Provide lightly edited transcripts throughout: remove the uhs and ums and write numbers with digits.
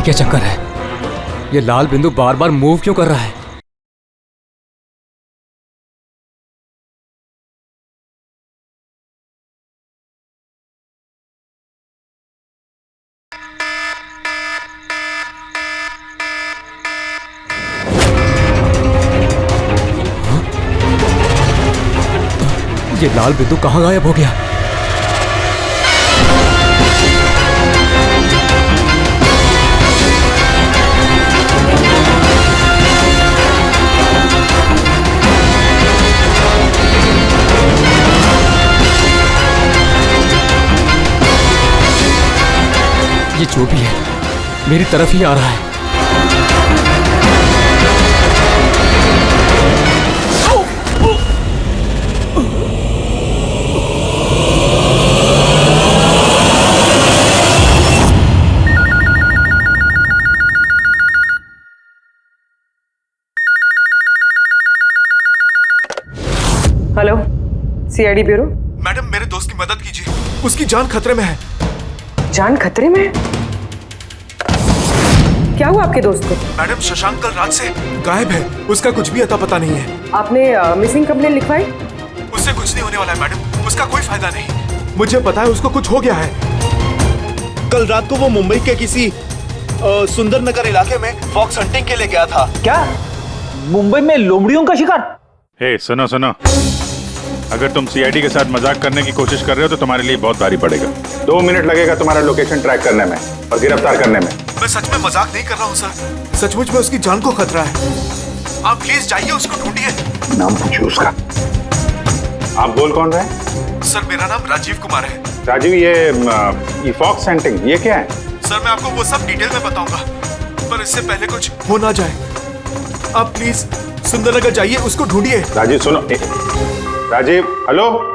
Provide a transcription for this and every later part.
क्या चक्कर है? ये लाल बिंदु बार बार मूव क्यों कर रहा है? ये लाल बिंदु कहां गायब हो गया? ये जो भी है मेरी तरफ ही आ रहा है। Hello, CID bureau. मैडम, मेरे दोस्त की मदद कीजिए, उसकी जान खतरे में है। जान खतरे में है? क्या हुआ आपके दोस्त को? मैडम, शशांक कल रात से गायब है, उसका कुछ भी अता पता नहीं है। आपने मिसिंग कंप्लेंट लिखवाई? उससे कुछ नहीं होने वाला है मैडम, उसका कोई फायदा नहीं। मुझे पता है उसको कुछ हो गया है। कल रात को वो मुंबई के किसी सुंदर नगर इलाके में फॉक्स हंटिंग के लिए गया था। क्या मुंबई में लोमड़ियों का शिकार? हे सुनो सुनो, अगर तुम सीआईडी के साथ मजाक करने की कोशिश कर रहे हो तो तुम्हारे लिए बहुत भारी पड़ेगा। 2 मिनट लगेगा तुम्हारा लोकेशन ट्रैक करने में और गिरफ्तार करने में। मैं सच में मजाक नहीं कर रहा हूँ सर, सचमुच में उसकी जान को खतरा है। आप प्लीज जाइए, उसको ढूंढिए। नाम पूछिए उसका। आप बोल कौन रहे हैं? सर, मेरा नाम राजीव कुमार है। राजीव, ये फॉक्स हंटिंग ये क्या है? सर, मैं आपको वो सब डिटेल में बताऊंगा, पर इससे पहले कुछ हो ना जाए। आप प्लीज सुंदरनगर जाइए, उसको ढूंढिए। राजीव सुनो, राजीव, हेलो।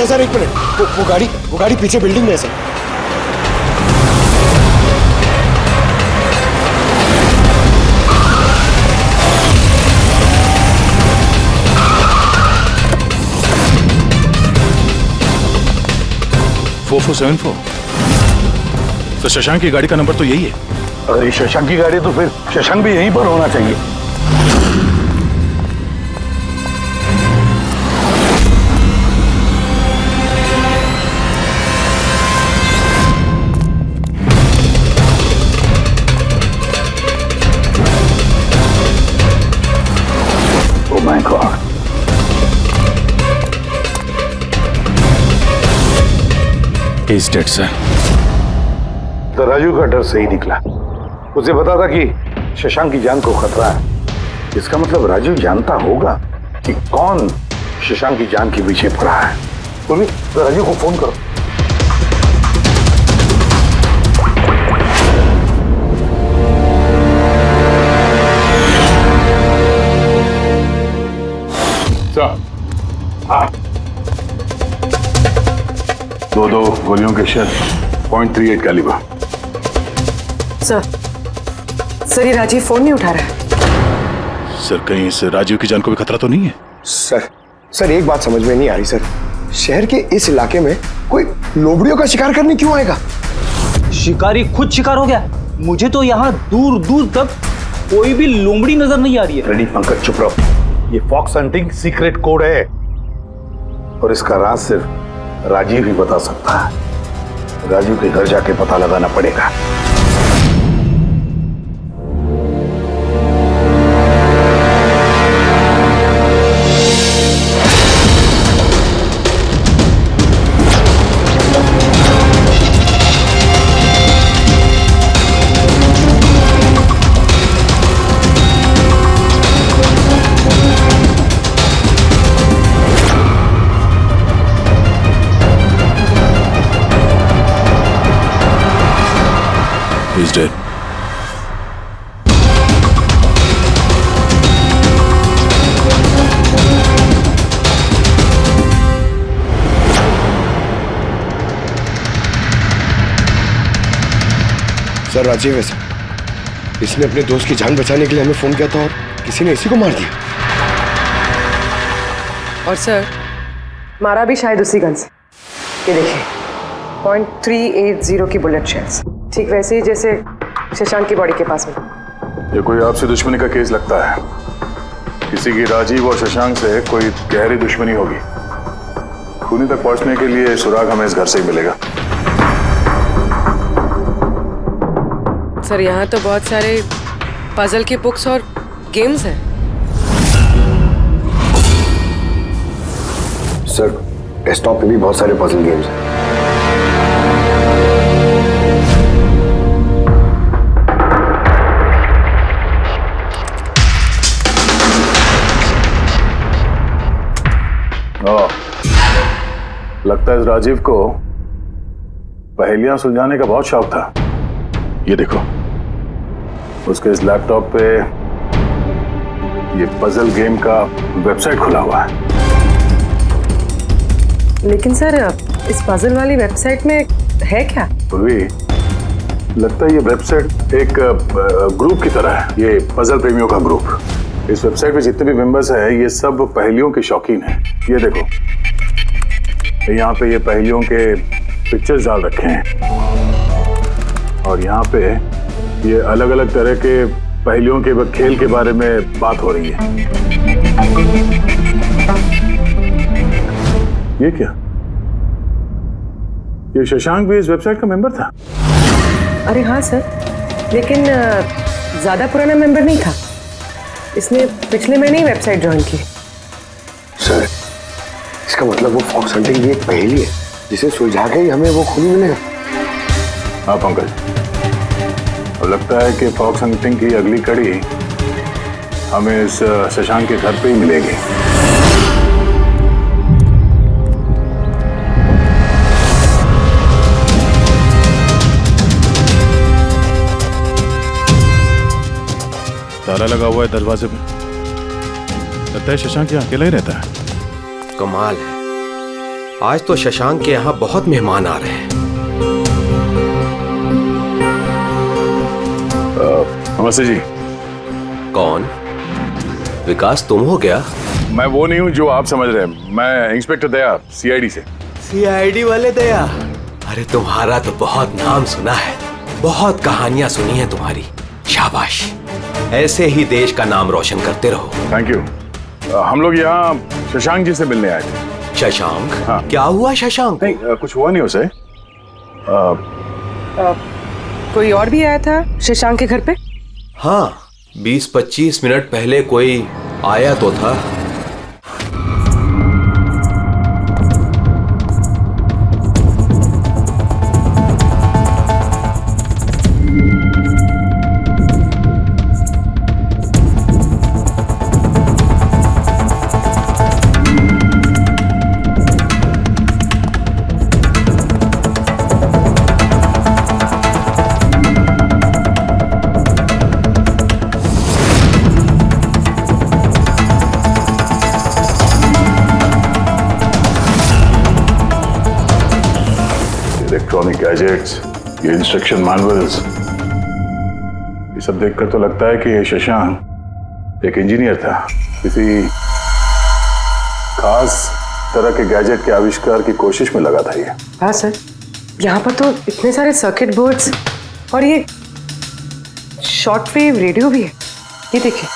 सर एक मिनट, वो गाड़ी पीछे बिल्डिंग में है सर। तो शशांक की गाड़ी का नंबर तो यही है। अगर ये शशांक की गाड़ी है तो फिर शशांक भी यहीं पर होना चाहिए। Oh my God, he is dead sir. तो राजू का डर सही निकला। उसे पता था कि शशांक की जान को खतरा है। इसका मतलब राजू जानता होगा कि कौन शशांक की जान के पीछे पड़ा है। बोलिए, तो राजू को फोन करो। दो गोलियों के शेल, .38 कैलिबर। सर ये राजीव फोन नहीं उठा रहा है। सर, कहीं इस राजीव की जान को भी खतरा तो नहीं है? सर एक बात समझ में नहीं आ रही सर, शहर के इस इलाके में कोई लोमड़ियों का शिकार करने क्यों आएगा? शिकारी खुद शिकार हो गया। मुझे तो यहाँ दूर दूर तक कोई भी लोमड़ी नजर नहीं आ रही है। रेडी पंकज, चुप रहो। ये फॉक्स हंटिंग सीक्रेट कोड है और इसका राज सिर्फ राजीव ही बता सकता है। राजीव के घर जाके पता लगाना पड़ेगा। He's dead. सर राजीव है सर। इसने अपने दोस्त की जान बचाने के लिए हमें फोन किया था और किसी ने इसी को मार दिया। और सर मारा भी शायद उसी गन से। ये देखिए .380 की बुलेट शेल्स, ठीक वैसे ही जैसे शशांक की बॉडी के पास में। ये कोई आपसी दुश्मनी का केस लगता है। किसी की राजीव और शशांक से कोई गहरी दुश्मनी होगी। खूनी तक पहुंचने के लिए सुराग हमें इस घर से ही मिलेगा। सर यहाँ तो बहुत सारे पजल के बुक्स और गेम्स हैं। सर डेस्कटॉप पे भी बहुत सारे पजल गेम्स हैं। लगता है इस राजीव को पहेलियां सुलझाने का बहुत शौक था। ये देखो, उसके इस लैपटॉप पे ये पजल गेम का वेबसाइट खुला हुआ है। लेकिन सर इस पजल वाली वेबसाइट में है क्या? पूर्वी, लगता है ये वेबसाइट एक ग्रुप की तरह है। ये पजल प्रेमियों का ग्रुप। इस वेबसाइट पे जितने भी मेंबर्स हैं ये सब पहेलियों के शौकीन हैं। ये देखो, यहाँ पे ये पहेलियों के पिक्चर्स डाल रखे हैं और यहाँ पे ये अलग अलग तरह के पहेलियों के खेल के बारे में बात हो रही है। ये क्या? ये शशांक भी इस वेबसाइट का मेंबर था? अरे हाँ सर, लेकिन ज्यादा पुराना मेंबर नहीं था। इसने पिछले महीने ही वेबसाइट ज्वाइन की। सर इसका मतलब वो फॉक्स हंटिंग भी एक पहेली है जिसे सुलझा के ही हमें वो खूनी मिलेगा। हाँ पंकज, और लगता है कि फॉक्स हंटिंग की अगली कड़ी हमें इस शशांक के घर पे ही मिलेगी। ताला लगा हुआ है दरवाजे पे। लगता है शशांक यहाँ अकेला ही रहता है। कमाल है, आज तो शशांक के यहाँ बहुत मेहमान आ रहे हैं। नमस्ते जी। कौन? विकास तुम हो क्या? मैं वो नहीं हूँ जो आप समझ रहे हैं। मैं इंस्पेक्टर दया, सीआईडी से। सीआईडी वाले दया? अरे तुम्हारा तो बहुत नाम सुना है, बहुत कहानियां सुनी है तुम्हारी। शाबाश, ऐसे ही देश का नाम रोशन करते रहो। Thank you. हम लोग यहाँ शशांक जी से मिलने आए थे। शशांक? हाँ। क्या हुआ शशांक? नहीं, कुछ हुआ नहीं उसे। कोई और भी आया था शशांक के घर पे? हाँ, 20-25 मिनट पहले कोई आया तो था। इलेक्ट्रॉनिक गैजेट्स, ये इंस्ट्रक्शन मैनुअल्स, ये सब देखकर तो लगता है कि ये शशांक एक इंजीनियर था। किसी खास तरह के गैजेट के आविष्कार की कोशिश में लगा था ये। हाँ सर, यहाँ पर तो इतने सारे सर्किट बोर्ड्स और ये शॉर्ट वेव रेडियो भी है। ये देखिए।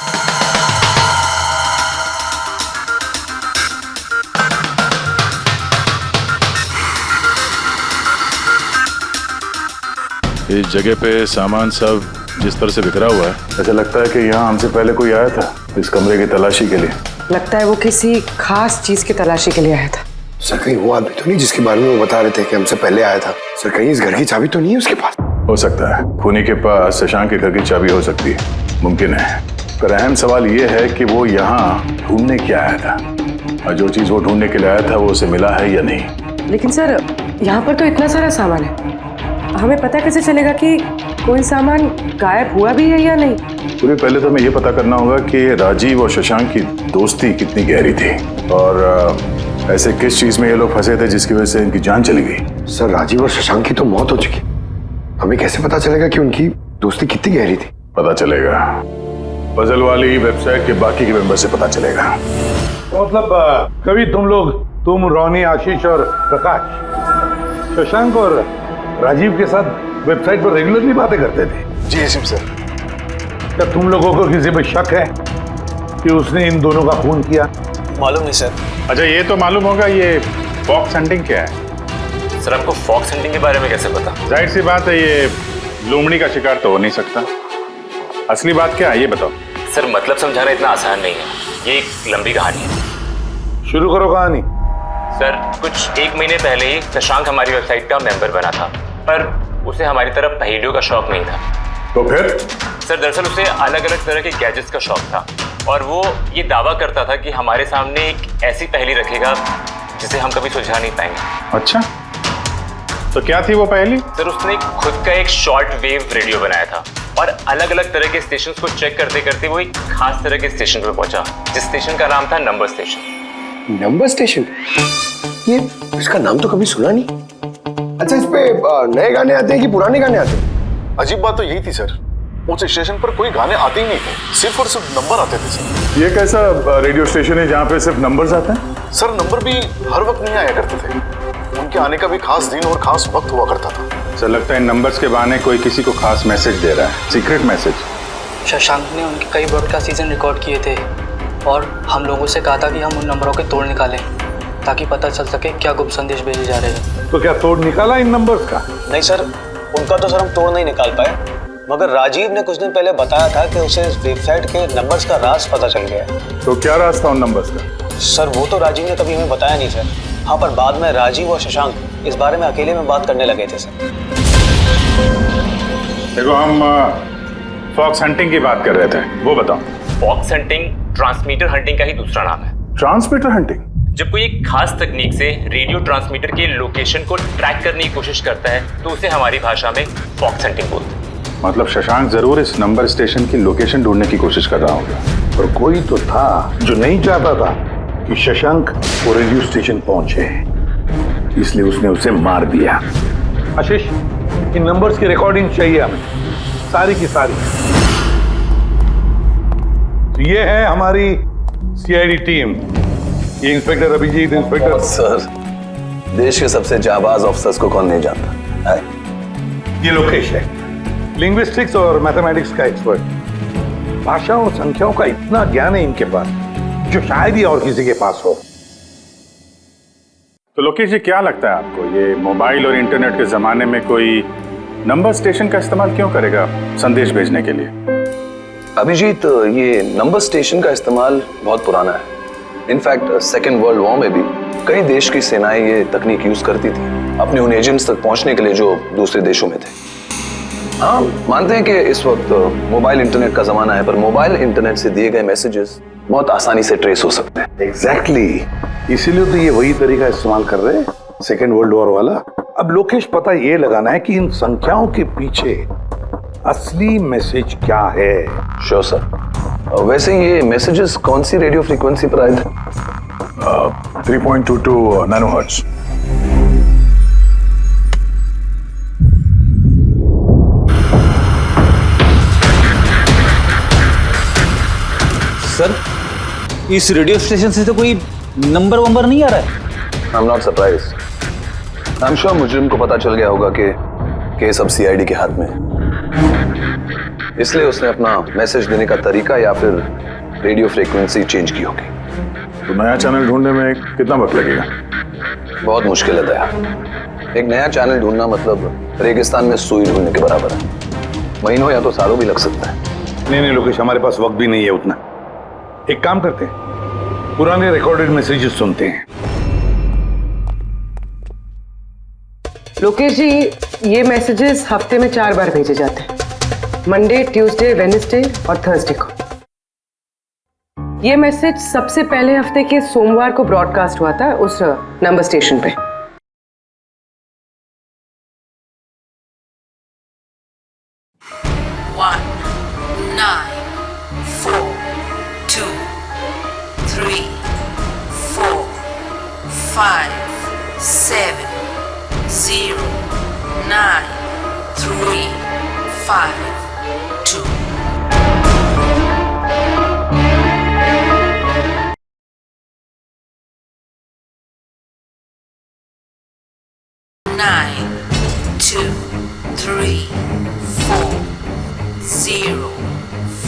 इस जगह पे सामान सब जिस तरह से बिखरा हुआ है, ऐसा लगता है कि यहाँ हमसे पहले कोई आया था इस कमरे की तलाशी के लिए। लगता है वो किसी खास चीज की तलाशी के लिए आया था। सर कहीं वो आदमी तो नहीं जिसके बारे में वो बता रहे थे कि हमसे पहले आया था? सर कहीं इस घर की चाबी तो नहीं है उसके पास? हो सकता है खूनी के पास शशांक के घर की चाबी हो सकती है, मुमकिन है। पर अहम सवाल ये है कि वो यहाँ ढूंढने क्या आया था, और जो चीज वो ढूंढने के लिए आया था वो उसे मिला है या नहीं। लेकिन सर यहाँ पर तो इतना सारा सामान है, हमें पता कैसे चलेगा कि कोई सामान गायब हुआ भी है या नहीं? पूरे पहले तो हमें ये पता करना होगा कि राजीव और शशांक की दोस्ती कितनी गहरी थी, और ऐसे किस चीज में ये लोग फंसे थे जिसकी वजह से इनकी जान चली गई। सर राजीव और शशांक की तो मौत हो चुकी, हमें कैसे पता चलेगा कि उनकी दोस्ती कितनी गहरी थी? पता चलेगा। पजल वाली वेबसाइट के बाकी के मेंबर से पता चलेगा। तो मतलब कभी तुम रोनी, आशीष और प्रकाश शशांक और राजीव के साथ वेबसाइट पर रेगुलरली बातें करते थे? जी एसीपी सर। क्या तुम लोगों को किसी पे शक है कि उसने इन दोनों का खून किया? मालूम नहीं सर। अच्छा ये तो मालूम होगा, ये फॉक्स हंटिंग क्या है? सर आपको फॉक्स हंटिंग के बारे में कैसे पता? जाहिर सी बात है, ये लोमड़ी का शिकार तो हो नहीं सकता। असली बात क्या है ये बताओ। सर मतलब समझाना इतना आसान नहीं है, ये एक लंबी कहानी है। शुरू करो कहानी। सर कुछ 1 महीने पहले ही शशांक हमारी वेबसाइट का मेंबर बना था, पर उसे हमारी तरफ पहेलियों का शौक नहीं था। तो फिर? सर दरअसल उसे अलग अलग तरह के गैजेट्स का शौक था और वो ये दावा करता था कि हमारे सामने एक ऐसी पहेली रखेगा जिसे हम कभी सुलझा नहीं पाएंगे। अच्छा तो क्या थी वो पहेली? सर उसने खुद का एक शॉर्ट वेव रेडियो बनाया था और अलग अलग तरह के स्टेशन को चेक करते करते वो एक खास तरह के स्टेशन पे पहुंचा, जिस स्टेशन का नाम था नंबर स्टेशन। Number station? ये इसका नाम तो कभी सुना नहीं। अच्छा, इस पे नए गाने आते हैं कि पुराने गाने आते हैं? अजीब बात तो यही थी सर, उस स्टेशन पर कोई गाने आते ही नहीं थे, सिर्फ और सिर्फ नंबर आते थे सर। ये कैसा रेडियो स्टेशन है जहाँ पे सिर्फ नंबर्स आते हैं? सर नंबर भी हर वक्त नहीं आया करते थे, उनके आने का भी खास दिन और खास वक्त हुआ करता था। सर लगता है नंबर्स के बहाने कोई किसी को खास मैसेज दे रहा है, सीक्रेट मैसेज। शशांक ने उनके कई ब्रॉडकास्ट सीजन रिकॉर्ड किए थे और हम लोगों से कहा था कि हम उन नंबरों के तोड़ निकालें ताकि पता चल सके क्या गुप्त संदेश भेजे जा रहे हैं। तो क्या तोड़ निकाला इन नंबर्स का? नहीं सर, उनका तो सर हम तोड़ नहीं निकाल पाए, मगर राजीव ने कुछ दिन पहले बताया था कि उसे इस वेबसाइट के नंबर्स का राज पता चल गया। तो क्या राज था उन नंबर्स का? सर वो तो राजीव ने कभी हमें बताया नहीं सर। हाँ, पर बाद में राजीव और शशांक इस बारे में अकेले में बात करने लगे थे सर। देखो हम फॉक्स हंटिंग की बात कर रहे थे, वो बताओ। फॉक्स हंटिंग ट्रांसमीटर हंटिंग का ही दूसरा नाम है। Transmitter hunting? जब कोई एक खास तकनीक से रेडियो ट्रांसमीटर के लोकेशन को ट्रैक करने की कोशिश करता है तो उसे हमारी भाषा में फॉक्स हंटिंग बोलते हैं। मतलब शशांक जरूर इस नंबर स्टेशन की लोकेशन ढूंढने की कोशिश कर रहा होगा। और कोई तो था जो नहीं चाहता था कि शशांक वो रेडियो स्टेशन पहुंचे, इसलिए उसने उसे मार दिया। आशीष, इन नंबर्स की रिकॉर्डिंग चाहिए हमें, सारी की सारी। तो ये है हमारी सीआईडी टीम, ये इंस्पेक्टर अभिजीत, इंस्पेक्टर सर देश के सबसे जाबाज ऑफिसर्स को कौन नहीं जानता है? ये लोकेश है, लिंग्विस्टिक्स और मैथमेटिक्स का एक्सपर्ट। भाषा और संख्याओं का इतना ज्ञान है इनके पास जो शायद ही और किसी के पास हो। तो लोकेश जी क्या लगता है आपको, ये मोबाइल और इंटरनेट के जमाने में कोई नंबर स्टेशन का इस्तेमाल क्यों करेगा संदेश भेजने के लिए? अभिजीत, ये नंबर स्टेशन का इस्तेमाल बहुत पुराना है। इनफैक्ट सेकेंड वर्ल्ड वॉर में भी कई देश की सेनाएं ये तकनीक यूज करती थी अपने उन एजेंट्स तक पहुंचने के लिए जो दूसरे देशों में थे। हाँ, मानते हैं कि इस वक्त मोबाइल इंटरनेट का जमाना है, पर मोबाइल इंटरनेट से दिए गए मैसेजेस बहुत आसानी से ट्रेस हो सकते हैं। एग्जैक्टली, इसीलिए तो ये वही तरीका इस्तेमाल कर रहे हैं, सेकेंड वर्ल्ड वॉर वाला। अब लोकेश पता ये लगाना है कि इन संख्याओं के पीछे असली मैसेज क्या है। Sure sir. वैसे ये मैसेजेस कौन सी रेडियो फ्रीक्वेंसी पर आए थे? 3.22 नैनोहर्ट्ज। सर इस रेडियो स्टेशन से तो कोई नंबर वंबर नहीं आ रहा है। I am not surprised. I am sure मुजरिम को पता चल गया होगा कि केस अब सीआईडी के हाथ में है, इसलिए उसने अपना मैसेज देने का तरीका या फिर रेडियो फ्रीक्वेंसी चेंज की होगी। तो नया चैनल ढूंढने में कितना वक्त लगेगा? बहुत मुश्किल है दया। एक नया चैनल ढूंढना मतलब रेगिस्तान में सुई ढूंढने के बराबर है। महीनों या तो सालों भी लग सकता है। नहीं लोकेश, हमारे पास वक्त भी नहीं है उतना। एक काम करते हैं, पुराने रिकॉर्डेड मैसेजेस सुनते हैं। लोकेश जी, ये मैसेजेस हफ्ते में 4 बार भेजे जाते हैं, मंडे, ट्यूसडे, वेडनेसडे और थर्सडे को। ये मैसेज सबसे पहले हफ्ते के सोमवार को ब्रॉडकास्ट हुआ था उस नंबर स्टेशन पे।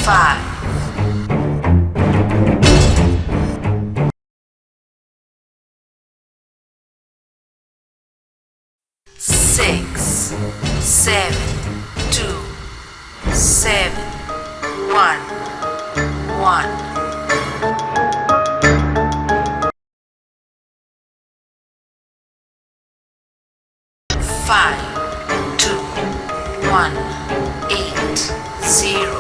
5 6 7 2 7 1 1 5 2 1 8 0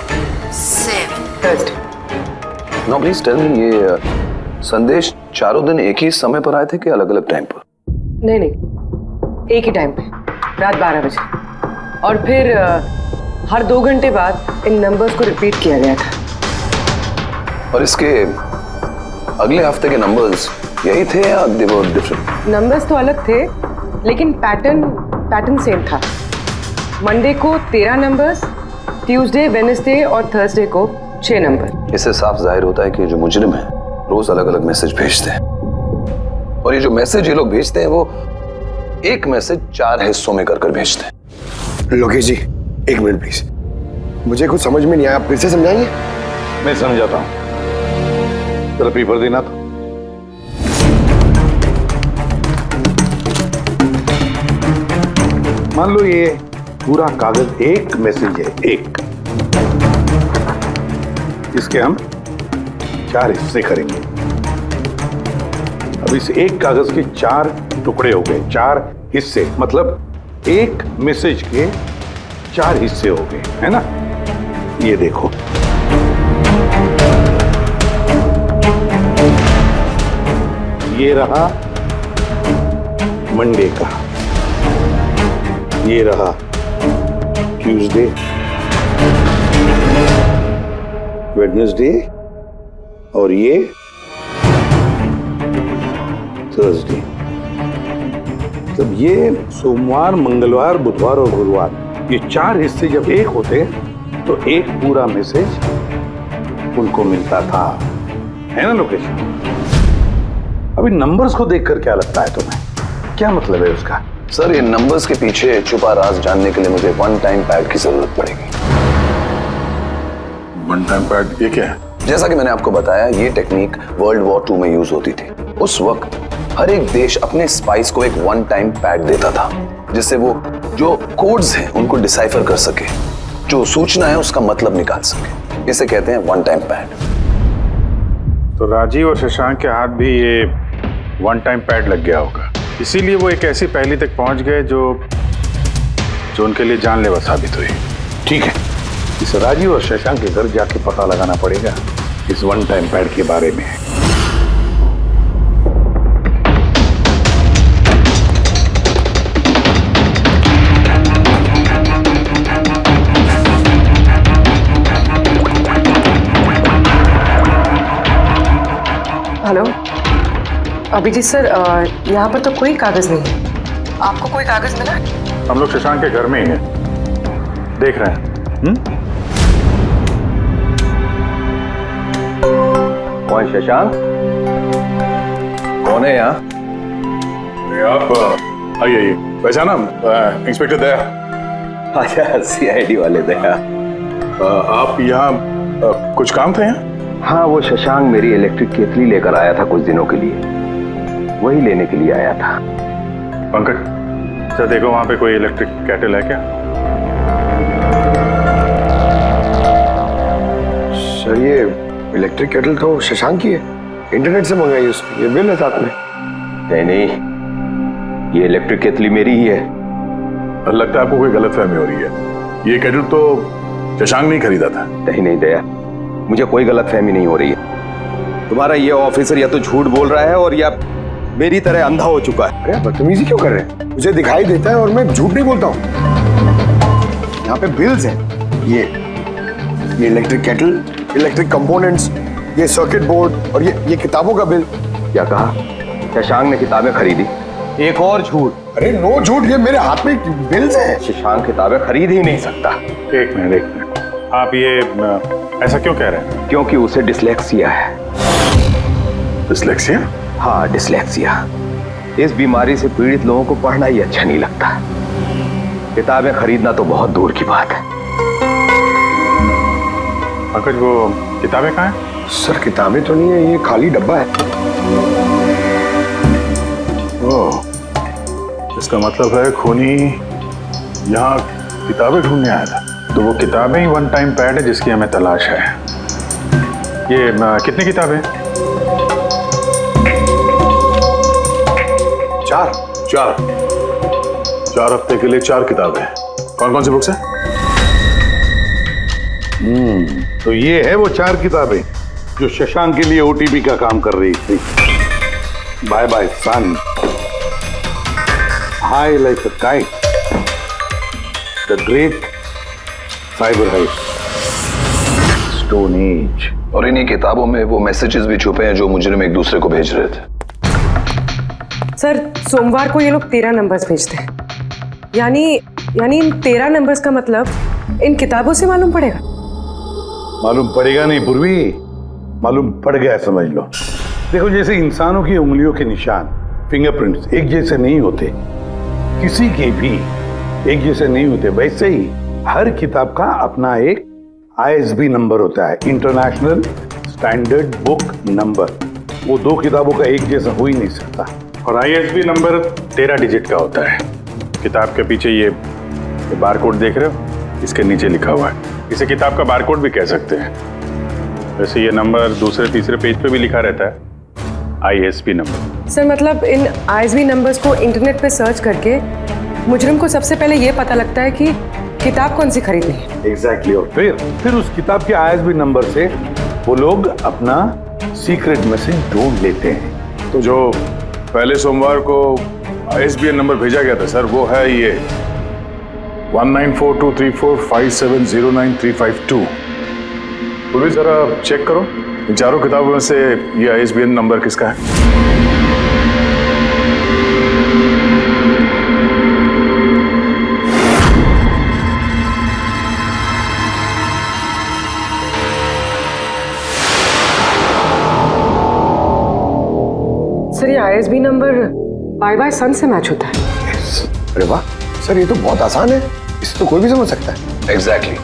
7 नो प्लीज टेल मी, ये संदेश चारों दिन एक ही समय पर आए थे कि अलग अलग टाइम पर? नहीं नहीं, एक ही टाइम पे, रात 12 बजे। और फिर हर 2 घंटे बाद इन नंबर्स को रिपीट किया गया था। और इसके अगले हफ्ते के नंबर्स यही थे या दे वर डिफरेंट? नंबर्स तो अलग थे, लेकिन पैटर्न सेम था। मंडे को 13 नंबर्स, ट्यूसडे, वेडनेसडे और थर्सडे को 6 नंबर। इससे साफ जाहिर होता है कि जो मुजरिम है रोज अलग अलग मैसेज भेजते हैं, और ये जो मैसेज ये लोग भेजते हैं वो एक मैसेज 4 हिस्सों में कर भेजते हैं। लोकेश जी, 1 मिनट प्लीज, मुझे कुछ समझ में नहीं आया, आप फिर से समझाएंगे? मैं समझाता हूं, जरा पेपर देना तो। मान लो ये पूरा कागज एक मैसेज है, एक, इसके हम 4 हिस्से करेंगे। अब इस एक कागज के 4 टुकड़े हो गए, 4 हिस्से, मतलब एक मैसेज के 4 हिस्से हो गए, है ना? ये देखो, ये रहा मंडे का, ये रहा ट्यूसडे, वेडनेसडे और ये थर्सडे। तब ये सोमवार, मंगलवार, बुधवार और गुरुवार, ये 4 हिस्से जब एक होते तो एक पूरा मैसेज उनको मिलता था, है ना लोकेश? अभी नंबर्स को देखकर क्या लगता है तुम्हें, क्या मतलब है उसका? सर, ये नंबर्स के पीछे छुपा राज जानने के लिए मुझे 1 टाइम पैड की जरूरत पड़ेगी। 1 टाइम पैड, ये क्या है? जैसा कि मैंने आपको बताया, ये टेक्निक वर्ल्ड वॉर 2 में यूज होती थी। उस वक्त हर एक देश अपने स्पाइस को एक 1 टाइम पैड देता था, जिससे वो जो कोड्स हैं उनको डिसाइफर कर सके, जो सूचना है उसका मतलब निकाल सके। इसे कहते हैं 1 टाइम पैड। तो राजीव और शशांक के हाथ भी ये 1 टाइम पैड लग गया होगा, इसीलिए वो एक ऐसी पहेली तक पहुंच गए जो उनके लिए जानलेवा साबित हुई। ठीक है, इस राजीव और शशांक के घर जाके पता लगाना पड़ेगा इस 1 टाइम पैड के बारे में। हेलो अभिजीत सर, यहाँ पर तो कोई कागज नहीं है। आपको कोई कागज मिला? हम लोग शशांक के घर में ही हैं, देख रहे हैं। कौन शशांक? कौन है यहाँ? आप आइए, पहचाना? इंस्पेक्टर दया। अच्छा, सीआईडी वाले दया। आप यहाँ कुछ काम था यहाँ? हाँ, वो शशांक मेरी इलेक्ट्रिक केतली लेकर आया था कुछ दिनों के लिए, वही लेने के लिए आया था। पंकज, सर देखो वहां पे कोई इलेक्ट्रिक केटल है क्या? सर, ये इलेक्ट्रिक केटल तो शशांक की है, इंटरनेट से मंगाई उसकी, ये बिल है साथ में। नहीं, ये इलेक्ट्रिक केतली मेरी ही है। लगता है आपको कोई गलतफहमी हो रही है, ये केटल तो शशांक नहीं खरीदा था। नहीं दया, मुझे कोई गलतफहमी नहीं हो रही है। तुम्हारा ये ऑफिसर या तो झूठ बोल रहा है और या मेरी तरह अंधा हो चुका है। अरे बदतमीजी क्यों कर रहे हैं? मुझे दिखाई देता है और मैं झूठ नहीं बोलता हूँ। यहाँ पे बिल्स हैं, ये इलेक्ट्रिक केटल, इलेक्ट्रिक कंपोनेंट्स, ये सर्किट बोर्ड और ये किताबों का बिल। क्या कहा? शशांक ने किताबें खरीदी? एक और झूठ। अरे नो झूठ, ये मेरे हाथ में बिल्स हैं। शशांक किताबें खरीद ही नहीं सकता। एक मिनट, आप ये ऐसा क्यों कह रहे हैं? क्योंकि उसे डिसलेक्सिया है। डिसलेक्सिया? हाँ, डिसलेक्सिया। इस बीमारी से पीड़ित लोगों को पढ़ना ही अच्छा नहीं लगता, किताबें खरीदना तो बहुत दूर की बात है। पंकज वो किताबें कहाँ हैं? सर किताबें तो नहीं है, ये खाली डब्बा है। ओह, इसका मतलब है खूनी यहाँ किताबें ढूंढने आया था। तो वो किताबें ही वन टाइम पैड है जिसकी हमें तलाश है। ये कितनी किताबें? चार हफ्ते के लिए 4 किताबें। कौन कौन सी बुक्स हैं? तो ये है वो 4 किताबें जो शशांक के लिए ओटीपी का काम कर रही थी। Bye bye sun, high like a kite, the great cyber heist, stone age. और इन्हीं किताबों में वो मैसेजेस भी छुपे हैं जो मुजरिम एक दूसरे को भेज रहे थे। सर सोमवार को ये लोग 13 नंबर्स भेजते हैं, यानी इन 13 नंबर्स का मतलब इन किताबों से मालूम पड़ेगा। मालूम पड़ेगा नहीं पूर्वी, मालूम पड़ गया समझ लो। देखो जैसे इंसानों की उंगलियों के निशान, फिंगरप्रिंट्स एक जैसे नहीं होते, किसी के भी एक जैसे नहीं होते, वैसे ही हर किताब का अपना एक ISB नंबर होता है, इंटरनेशनल स्टैंडर्ड बुक नंबर। वो 2 किताबों का एक जैसा हो ही नहीं सकता। और ISB नंबर 13 डिजिट का होता है। किताब के पीछे ये बारकोड देख रहे हो, इसके नीचे लिखा हुआ है। इसे किताब का बारकोड भी कह सकते हैं। वैसे ये नंबर दूसरे तीसरे पेज पे भी लिखा रहता है, ISB नंबर। सर मतलब इन ISB नंबर्स को इंटरनेट पे सर्च करके मुजरिम को सबसे पहले ये पता लगता है कि किताब कौन सी खरीदनी है। एग्जैक्टली। और फिर उस किताब के ISB नंबर से वो लोग अपना सीक्रेट मैसेज ढूंढ लेते हैं। तो जो पहले सोमवार को ISBN नंबर भेजा गया था सर, वो है ये 19423457099352। पूरी जरा चेक करो इन 4 किताबों में से ये ISBN नंबर किसका है। सर ये ISB नंबर बाय सन से मैच होता है। अरे वाह सर, ये तो बहुत आसान है, इसे तो कोई भी समझ सकता है। एग्जैक्टली।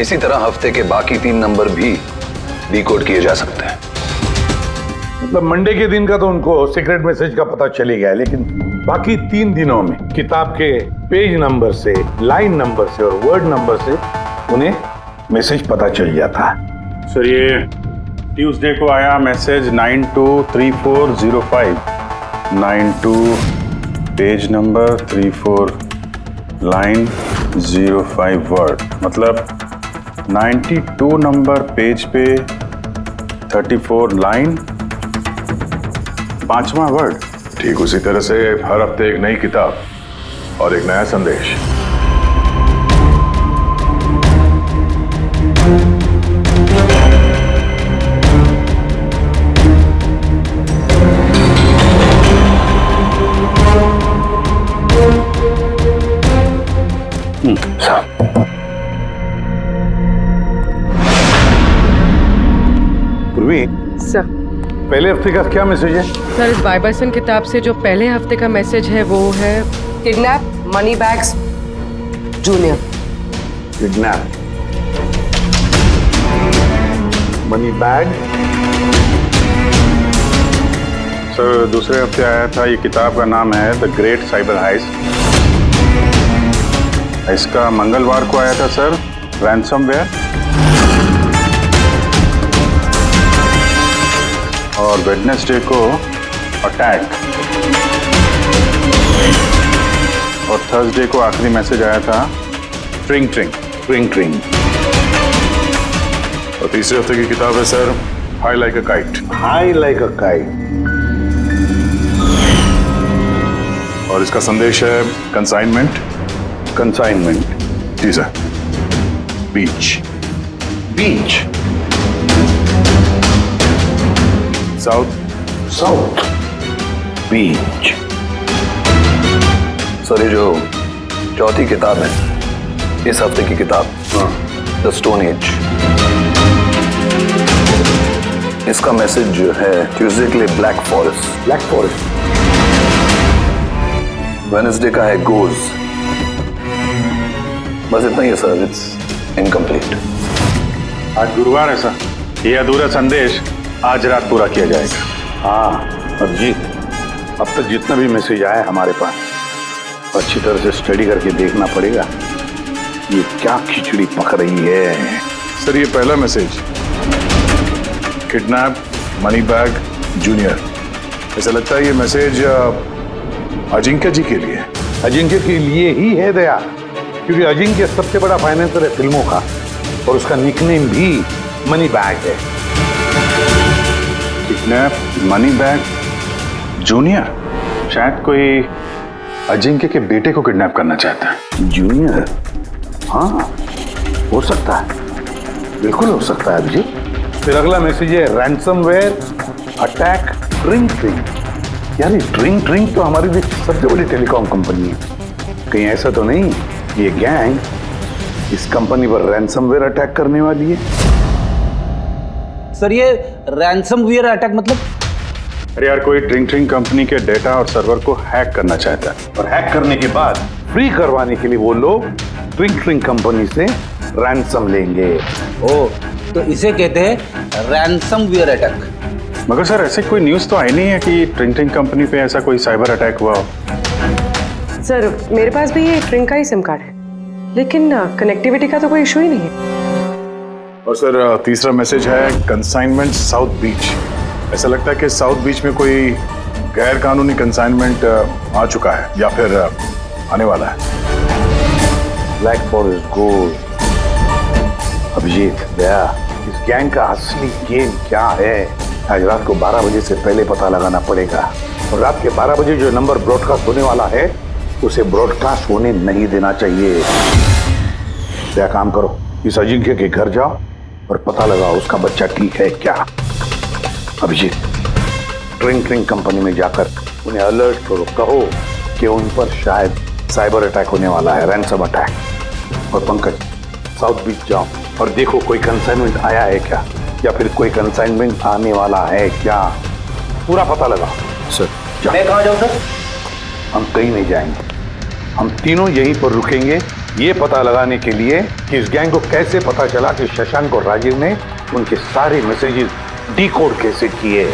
इसी तरह हफ्ते के बाकी 3 नंबर भी डिकोड किए जा सकते हैं। मतलब मंडे के दिन का तो उनको सीक्रेट मैसेज का पता चली गया, लेकिन बाकी 3 दिनों में किताब के पेज नंबर से, लाइन नंबर से और वर्ड नंबर से उन्हें मैसेज पता चल जाता। सर ये ट्यूसडे को आया message 923405, 92 page number 34 line 05 word, मतलब 92 नंबर पेज पे 34 लाइन 5वां वर्ड। ठीक उसी तरह से हर हफ्ते एक नई किताब और एक नया संदेश। सर पहले हफ्ते का क्या मैसेज है? सर इस बाय सन किताब से जो पहले हफ्ते का मैसेज है वो है kidnap money bags junior. Kidnap money bag. Sir दूसरे हफ्ते आया था, ये किताब का नाम है द ग्रेट साइबर हाइस्ट। इसका मंगलवार को आया था सर, रैंसमवेयर। और वेडनेसडे को अटैक। और थर्सडे को आखिरी मैसेज आया था ट्रिंग ट्रिंग ट्रिंग ट्रिंग। और तीसरे हफ्ते की किताब है sir high like a kite. High like a kite. और इसका संदेश है कंसाइनमेंट। कंसाइनमेंट। जी सर। बीच। बीच। South Beach. सर ये जो चौथी किताब है, इस हफ्ते की किताब द स्टोन एज, इसका मैसेज जो है ट्यूसडे के लिए black forest. Black forest. Wednesday का है गोज। बस इतना ही है सर, इट्स इनकम्प्लीट। आज गुरुवार है सर, ये अधूरा संदेश आज रात पूरा किया जाएगा। हाँ अभिजीत, अब तक जितना भी मैसेज आया है हमारे पास अच्छी तरह से स्टडी करके देखना पड़ेगा ये क्या खिचड़ी पक रही है। सर ये पहला message, kidnap money bag junior. ऐसा लगता है ये मैसेज अजिंक्य जी के लिए। अजिंक्य के लिए ही है दया, क्योंकि अजिंक्य सबसे बड़ा फाइनेंसर है फिल्मों का और उसका निकनेम भी मनी बैग है। किडनैप मनी बैग जूनियर, शायद कोई अजिंक्य के बेटे को किडनैप करना चाहता है। जूनियर? हाँ हो सकता है, बिल्कुल हो सकता है अभिजीत। फिर अगला मैसेज है रैंसमवेयर अटैक ड्रिंक ड्रिंक। यार ड्रिंक ड्रिंक तो हमारी देश की सबसे बड़ी टेलीकॉम कंपनी है, कहीं ऐसा तो नहीं ये गैंग इस कंपनी पर रैंसमवेयर अटैक करने वाली है? सर ये रैंसमवेयर अटैक मतलब? अरे यार कोई ड्रिंक ड्रिंक कंपनी के डेटा और सर्वर को हैक करना चाहता है और हैक करने के बाद फ्री करवाने के लिए वो लोग ड्रिंक ड्रिंक कंपनी से रैंसम लेंगे। ओ तो इसे कहते हैं रैंसमवेयर अटैक। मगर सर ऐसे कोई न्यूज़ तो आई नहीं है कि ड्रिंक ड्रिंक कंपनी पे ऐसा कोई साइबर अटैक हुआ हो। सर मेरे पास भी ये ड्रिंक का ही सिम कार्ड है, लेकिन कनेक्टिविटी का तो कोई इशू ही नहीं है। और सर तीसरा मैसेज है कंसाइनमेंट साउथ बीच। ऐसा लगता है कि साउथ बीच में कोई गैर कानूनी कंसाइनमेंट आ चुका है या फिर आने वाला है। Black forest gold. Abhijeet Daya, इस गैंग का असली गेम क्या है आज रात को 12 बजे से पहले पता लगाना पड़ेगा। और रात के 12 बजे जो नंबर ब्रॉडकास्ट होने वाला है उसे ब्रॉडकास्ट होने नहीं देना चाहिए। क्या काम करो, इस अजिंक्य के घर जाओ और पता लगाओ उसका बच्चा ठीक है क्या। अभिजीत ड्रिंक ड्रिंक कंपनी में जाकर उन्हें अलर्ट करो, कहो कि उन पर शायद साइबर अटैक होने वाला है, रैंसम अटैक। और पंकज साउथ बीच जाओ और देखो कोई कंसाइनमेंट आया है क्या या फिर कोई कंसाइनमेंट आने वाला है क्या, पूरा पता लगाओ। सर मैं कहाँ जाऊँ सर? हम कहीं नहीं जाएंगे, हम तीनों यहीं पर रुकेंगे ये पता लगाने के लिए कि इस गैंग को कैसे पता चला कि शशांक और राजीव ने उनके सारे मैसेजेस डिकोड कैसे किए।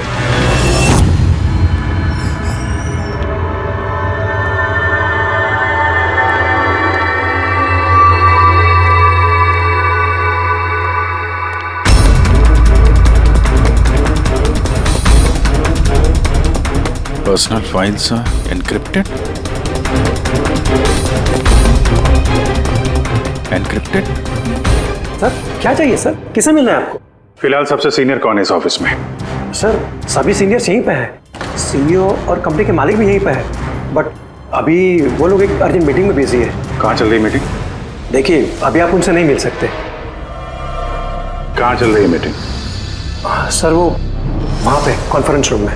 Personal files encrypted. Encrypted? Sir क्या चाहिए सर, किसे मिलना है आपको? फिलहाल सबसे सीनियर कौन है इस ऑफिस में? सर सभी सीनियर्स यहीं पे है, सीईओ और कंपनी के मालिक भी यहीं पे है, बट अभी वो लोग एक अर्जेंट मीटिंग में बिजी है। कहाँ चल रही मीटिंग? देखिए अभी आप उनसे नहीं मिल सकते। कहाँ चल रही है मीटिंग? सर वो वहाँ पे कॉन्फ्रेंस रूम में।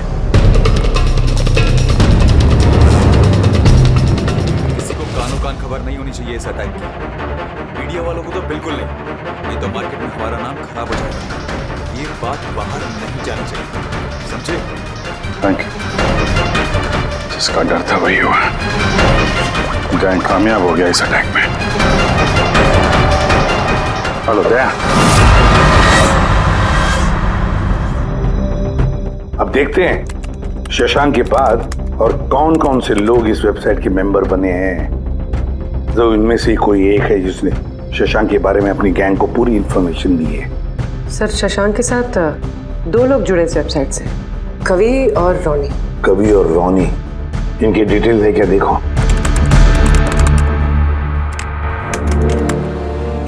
किसी को कानो कान खबर नहीं होनी चाहिए इस अटैक की, मीडिया वालों को तो बिल्कुल नहीं तो मार्केट में हमारा नाम खराब हो जाएगा। ये बात बाहर नहीं जानी चाहिए, समझे? Thank you. जिसका डर था वही हुआ, गैंग कामयाब हो गया इस अटैक में। हेलो दया, अब देखते हैं शशांक के बाद और कौन कौन से लोग इस वेबसाइट के मेंबर बने हैं। जो इनमें से कोई एक है जिसने शशांक के बारे में अपनी गैंग को पूरी इंफॉर्मेशन दी है। सर शशांक के साथ 2 लोग जुड़े इस वेबसाइट से, कवि और रोनी। कवि और रोनी, इनकी डिटेल है क्या? देखो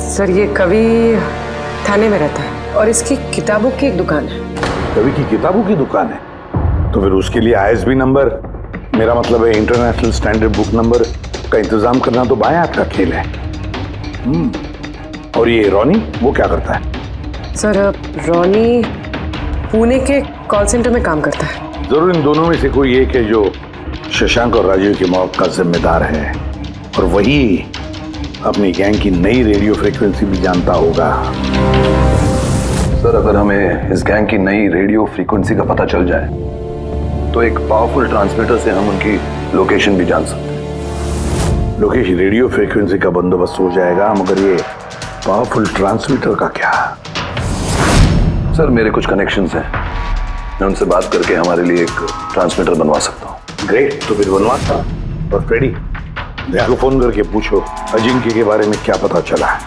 सर ये कवि थाने में रहता है और इसकी किताबों की एक दुकान है। कवि की किताबों की दुकान है तो फिर उसके लिए ISB नंबर, मेरा मतलब है इंटरनेशनल स्टैंडर्ड बुक नंबर का इंतजाम करना तो बाया आपका खेल है। और ये रोनी वो क्या करता है? सर रोनी पुणे के कॉल सेंटर में काम करता है। जरूर इन दोनों में से कोई एक है जो शशांक और राजीव की मौत का जिम्मेदार है और वही अपनी गैंग की नई रेडियो फ्रीक्वेंसी भी जानता होगा। सर अगर हमें इस गैंग की नई रेडियो फ्रीक्वेंसी का पता चल जाए तो एक पावरफुल ट्रांसमीटर से हम उनकी लोकेशन भी जान सकते हैं। लोकेशन रेडियो फ्रीक्वेंसी का बंदोबस्त हो जाएगा, मगर ये पावरफुल ट्रांसमीटर का क्या? सर मेरे कुछ कनेक्शंस हैं, मैं उनसे बात करके हमारे लिए एक ट्रांसमीटर बनवा सकता हूँ। ग्रेट, तो फिर बनवाता। और फ्रेडी, देखो फोन करके पूछो अजिंक्य के बारे में क्या पता चला है।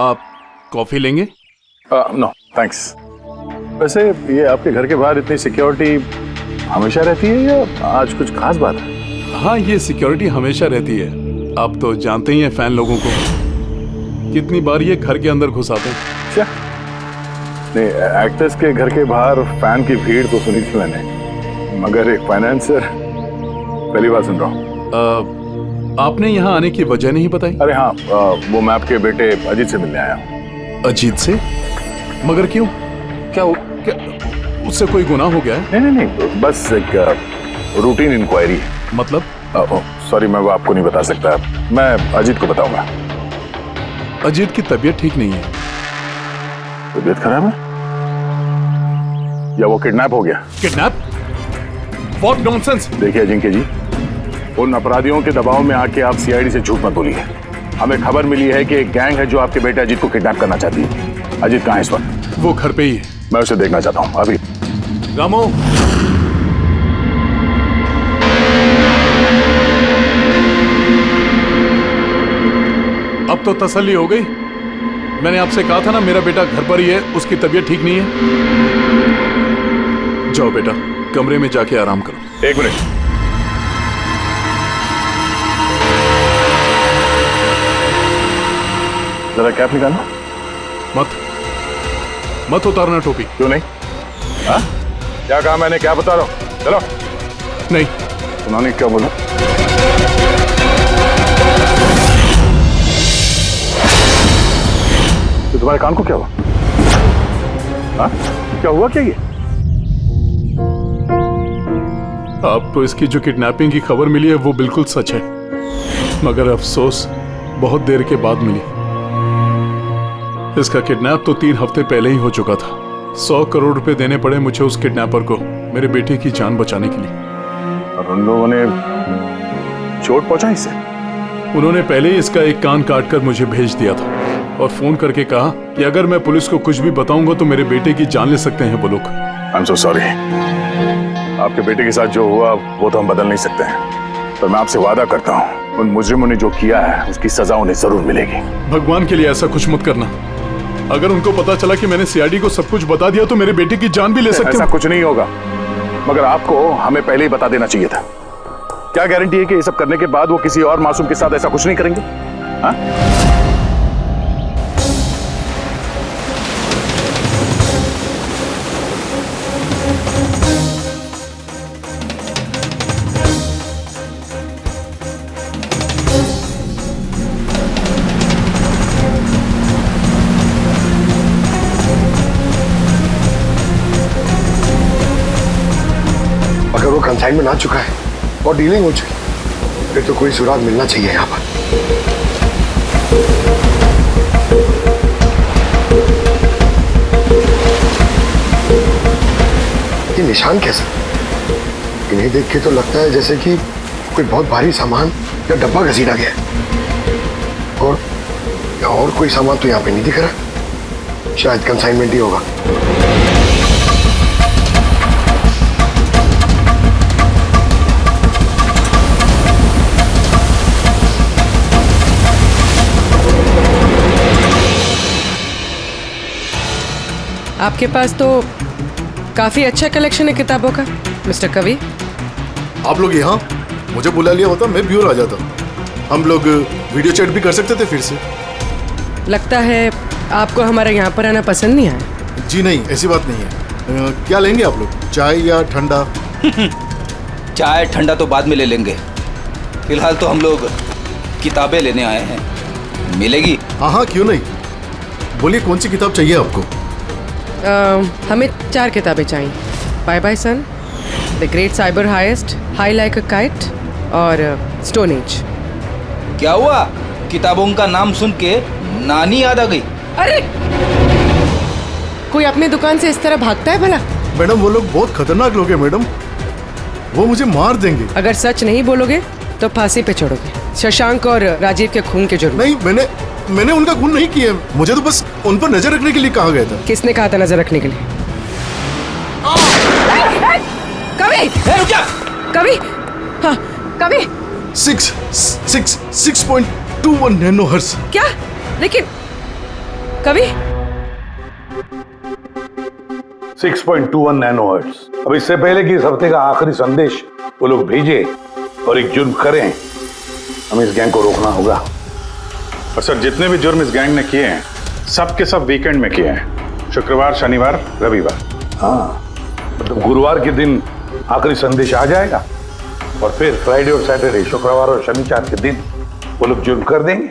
आप कॉफी लेंगे? No thanks. वैसे ये आपके घर के बाहर इतनी सिक्योरिटी हमेशा रहती है या आज कुछ खास बात है? हाँ, ये सिक्योरिटी हमेशा रहती है। आप तो जानते ही हैं फैन लोगों को, कितनी बार ये घर के अंदर घुस आते हैं। क्या नहीं, एक्टर्स के घर के बाहर फैन की भीड़ तो सुनी थी मैंने, मगर एक फाइनेंसर पहली बार सुन रहा हूँ। आपने यहाँ आने की वजह नहीं बताई? अरे हाँ, वो मैं आपके बेटे अजीत से मिलने आया हूँ। अजीत से? मगर क्यों? क्या उससे कोई गुनाह हो गया है? नहीं, बस एक रूटीन इंक्वायरी है। मतलब? सॉरी, मैं वो आपको नहीं बता सकता, मैं अजीत को बताऊंगा। अजीत की तबीयत ठीक नहीं है। तबीयत खराब है या वो किडनैप हो गया? किडनैप? What nonsense! देखिए अजिंक्य जी, उन अपराधियों के दबाव में आके आप सीआईडी से झूठ मत बोलिए। हमें खबर मिली है कि एक गैंग है जो आपके बेटे अजीत को किडनैप करना चाहती है। अजीत कहाँ है इस वक्त? वो घर पे ही है। मैं उसे देखना चाहता हूँ अभी। रामो, अब तो तसल्ली हो गई। मैंने आपसे कहा था ना मेरा बेटा घर पर ही है, उसकी तबीयत ठीक नहीं है। जाओ बेटा, कमरे में जाके आराम करो। एक मिनट, जरा कैप निकालना। मत उतारना टोपी। क्यों नहीं? हाँ? क्या कहा मैंने, क्या बता रहा हूँ? चलो। नहीं। उन्होंने क्या बोला? तो तुम्हारे कान को क्या हुआ? हाँ? क्या हुआ क्या ये? आपको इसकी जो किडनैपिंग की खबर मिली है वो बिल्कुल सच है, मगर अफसोस बहुत देर के बाद मिली। इसका किडनैप तो 3 हफ्ते पहले ही हो चुका था। 100 करोड़ रुपए देने पड़े मुझे उस किडनैपर को मेरे बेटे की जान बचाने के लिए। और उन लोगों ने चोट पहुंचाई इसे? उन्होंने पहले ही इसका एक कान काट कर मुझे भेज दिया था और फोन करके कहा कि अगर मैं पुलिस को कुछ भी बताऊंगा तो मेरे बेटे की जान ले सकते हैं वो लोग। I am so sorry. आपके बेटे के साथ जो हुआ वो तो हम बदल नहीं सकते हैं, पर मैं आपसे वादा करता हूँ उन मुजरिमों ने जो किया है उसकी सजा उन्हें जरूर मिलेगी। भगवान के लिए ऐसा कुछ मत करना। अगर उनको पता चला कि मैंने सीआईडी को सब कुछ बता दिया तो मेरे बेटे की जान भी ले सकते हैं। ऐसा कुछ नहीं होगा, मगर आपको हमें पहले ही बता देना चाहिए था। क्या गारंटी है कि ये सब करने के बाद वो किसी और मासूम के साथ ऐसा कुछ नहीं करेंगे? हाँ? अगर वो कंसाइनमेंट आ चुका है और डीलिंग हो चुकी, फिर तो कोई सुराग मिलना चाहिए यहाँ पर। ये निशान कैसा? इन्हें देख के तो लगता है जैसे कि कोई बहुत भारी सामान या डब्बा घसीटा गया है। और कोई सामान तो यहाँ पे नहीं दिख रहा। शायद कंसाइनमेंट ही होगा। आपके पास तो काफी अच्छा कलेक्शन है किताबों का मिस्टर कवि। आप लोग यहाँ मुझे बुला लिया होता मैं भी और आ जाता। हम लोग वीडियो चैट भी कर सकते थे फिर से। लगता है आपको हमारे यहाँ पर आना पसंद नहीं आया। जी नहीं, ऐसी बात नहीं है। क्या लेंगे आप लोग, चाय या ठंडा? चाय ठंडा तो बाद में ले लेंगे, फिलहाल तो हम लोग किताबें लेने आए हैं। मिलेगी? हाँ, क्यों नहीं। बोलिए कौन सी किताब चाहिए आपको? हमें 4 किताबें चाहिए। Bye bye sun, the great cyber heist, high like a kite और स्टोन एज। क्या हुआ? किताबों का नाम सुन के नानी याद आ गई? अरे कोई अपने दुकान से इस तरह भागता है भला? मैडम वो लोग बहुत खतरनाक लोग हैं मैडम, वो मुझे मार देंगे। अगर सच नहीं बोलोगे तो फांसी पे चढ़ोगे। शशांक और राजीव के खून के जुर्म। नहीं, मैंने उनका खून नहीं किया। मुझे तो बस उन पर नजर रखने के लिए कहा गया था। किसने कहा था नजर रखने के लिए? कवि! कवि! हाँ, कवि! 6.21 नैनोहर्ट्ज। क्या? लेकिन कवि 6.21 नैनोहर्ट्ज। अब इससे पहले कि इस हफ्ते का आखिरी संदेश वो लोग भेजे और एक जुर्म करें, हमें इस गैंग को रोकना होगा। और सर, जितने भी जुर्म इस गैंग ने किए हैं सब के सब वीकेंड में किए हैं, शुक्रवार, शनिवार, रविवार। हाँ, मतलब गुरुवार के दिन आखिरी संदेश आ जाएगा और फिर फ्राइडे और सैटरडे, शुक्रवार और शनिवार के दिन वो लोग जुर्म कर देंगे।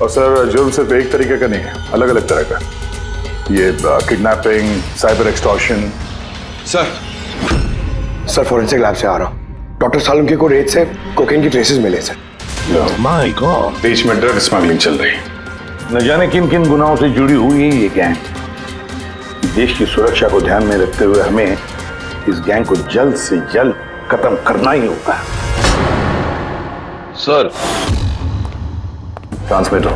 और सर, जुर्म सिर्फ एक तरीके का नहीं है, अलग अलग तरह का। ये kidnapping, cyber extortion. Sir forensic lab से आ रहा हूँ। डॉक्टर सालुंके को रेत से कोकेन की ट्रेसेस मिले सर। माय गॉड, बीच में ड्रग स्मगलिंग चल रही है। न जाने किन किन गुनाहों से जुड़ी हुई है ये गैंग। देश की सुरक्षा को ध्यान में रखते हुए हमें इस गैंग को जल्द से जल्द खत्म करना ही होगा। Sir, transmitter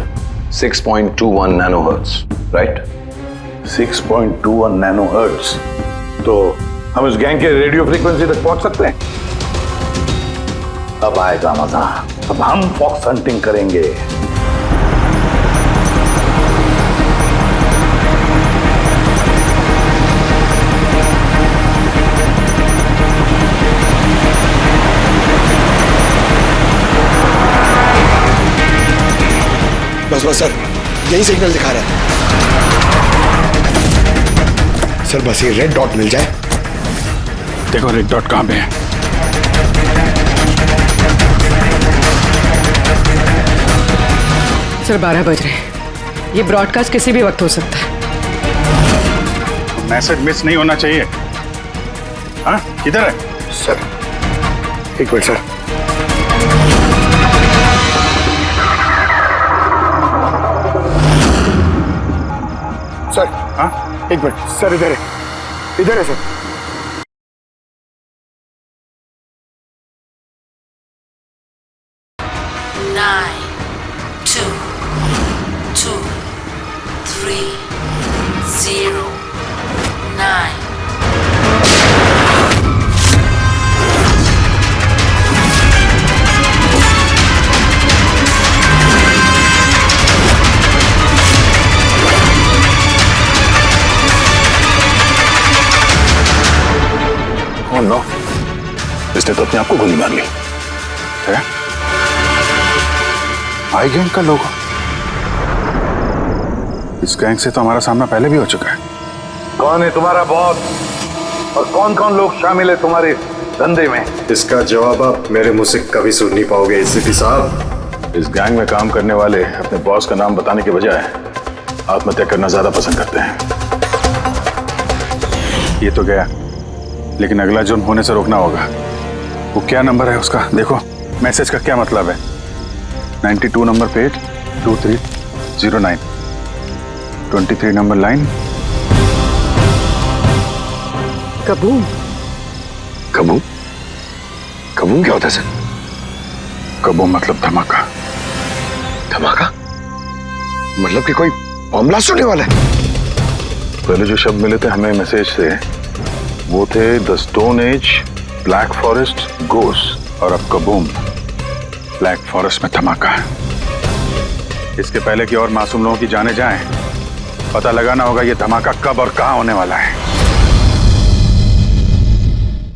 6.21 nanohertz, right? 6.21 nanohertz. तो हम इस गैंग के रेडियो फ्रीक्वेंसी तक पहुंच सकते हैं। अब आएगा मजा। अब हम फॉक्स हंटिंग करेंगे। बस सर, यही सिग्नल दिखा रहा है सर। बस ये रेड डॉट मिल जाए। देखो रेड डॉट कहां पे है। सर 12 बज रहे हैं। ये ब्रॉडकास्ट किसी भी वक्त हो सकता है। मैसेज मिस नहीं होना चाहिए। हाँ, किधर है सर? एक मिनट सर। सर, हाँ, एक मिनट सर, इधर है सर। Nine, 2, 2, 3, 0, 9. Oh no, इसने तो अपने आप को गोली मार ली। आई गैंग का लोगो। इस गैंग से तो हमारा सामना पहले भी हो चुका है। कौन है तुम्हारा बॉस और कौन कौन लोग शामिल है तुम्हारे धंधे में? इसका जवाब आप मेरे मुंह से कभी सुन नहीं पाओगे एसीपी साहब। इस गैंग में काम करने वाले अपने बॉस का नाम बताने के बजाय आत्महत्या करना ज्यादा पसंद करते हैं। ये तो गया, लेकिन अगला जुर्म होने से रोकना होगा। वो क्या नंबर है उसका देखो। मैसेज का क्या मतलब है? 92 number page 2309, 23 number line. Kaboom. Kaboom? Kaboom क्या होता है सर? कबूम मतलब धमाका। धमाका? मतलब कि कोई बम ब्लास्ट होने वाला है? पहले जो शब्द मिले थे हमें मैसेज से वो थे the stone age, black forest, ghost, और अब कबूम, ब्लैक फॉरेस्ट में धमाका है। इसके पहले कि और मासूम लोगों की जाने जाएं, पता लगाना होगा ये धमाका कब और कहां होने वाला है।